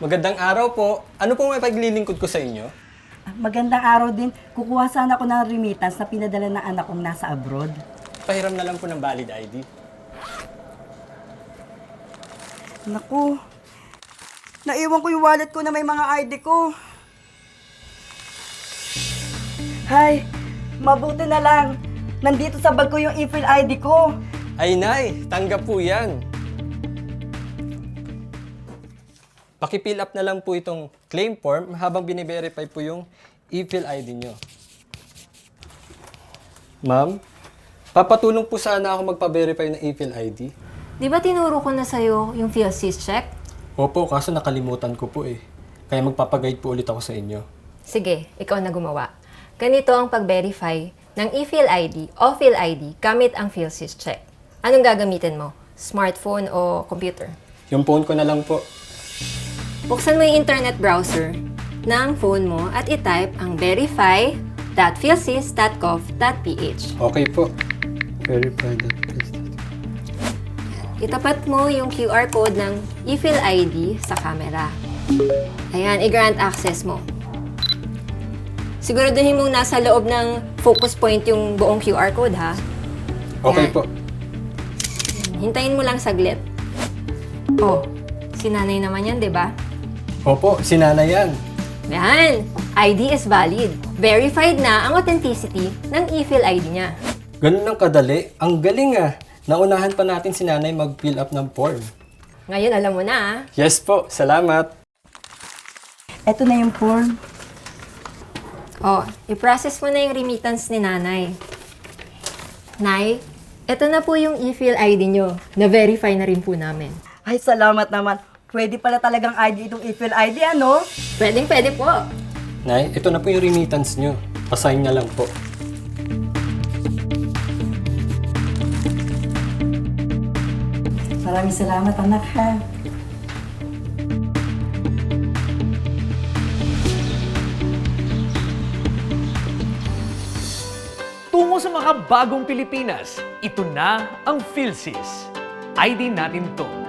Magandang araw po. Ano po may paglilingkod ko sa inyo? Magandang araw din. Kukuha sana ako ng remittance na pinadala ng anak kong nasa abroad. Pahiram na lang po ng valid ID. Naku, naiwan ko yung wallet ko na may mga ID ko. Hay, mabuti na lang. Nandito sa bag ko yung e-fill ID ko. Ay, Nay, tanggap po yan. Paki-fill up na lang po itong claim form habang bine-verify po yung e-fill ID nyo. Ma'am, papatulong po sana ako magpa-verify ng e-fill ID. Di ba tinuro ko na sa'yo yung PhilSys check? Opo, kaso nakalimutan ko po eh. Kaya magpapaguide po ulit ako sa inyo. Sige, ikaw na gumawa. Ganito ang pag-verify ng e-fill ID o fill ID gamit ang PhilSys check. Anong gagamitin mo? Smartphone o computer? Yung phone ko na lang po. Buksan mo yung internet browser ng phone mo at itype ang verify.philsys.gov.ph. Okay po. Verify that. Itapat mo yung QR code ng e-fill ID sa camera. Ayan, i-grant access mo. Siguraduhin mong nasa loob ng focus point yung buong QR code, ha? Okay Ayan. po. Hintayin mo lang saglit. Oh, si nanay naman yan, di ba? Opo, sinana yan. Yan! ID is valid. Verified na ang authenticity ng e-fill ID niya. Ganun ang kadali. Ang galing ah. Naunahan pa natin si nanay mag-fill up ng form. Ngayon, alam mo na, ha? Yes po, salamat. Eto na yung form. Oh, i-process mo na yung remittance ni nanay. Nay, eto na po yung e-fill ID nyo. Na-verify na rin po namin. Ay, salamat naman. Pwede pala talagang ID itong e-fill ID, ano? Pwede po. Nay, ito na po yung remittance nyo. Pasign na lang po. Maraming salamat, anak, ha? Tungo sa makabagong Pilipinas, ito na ang PhilSys. ID natin to.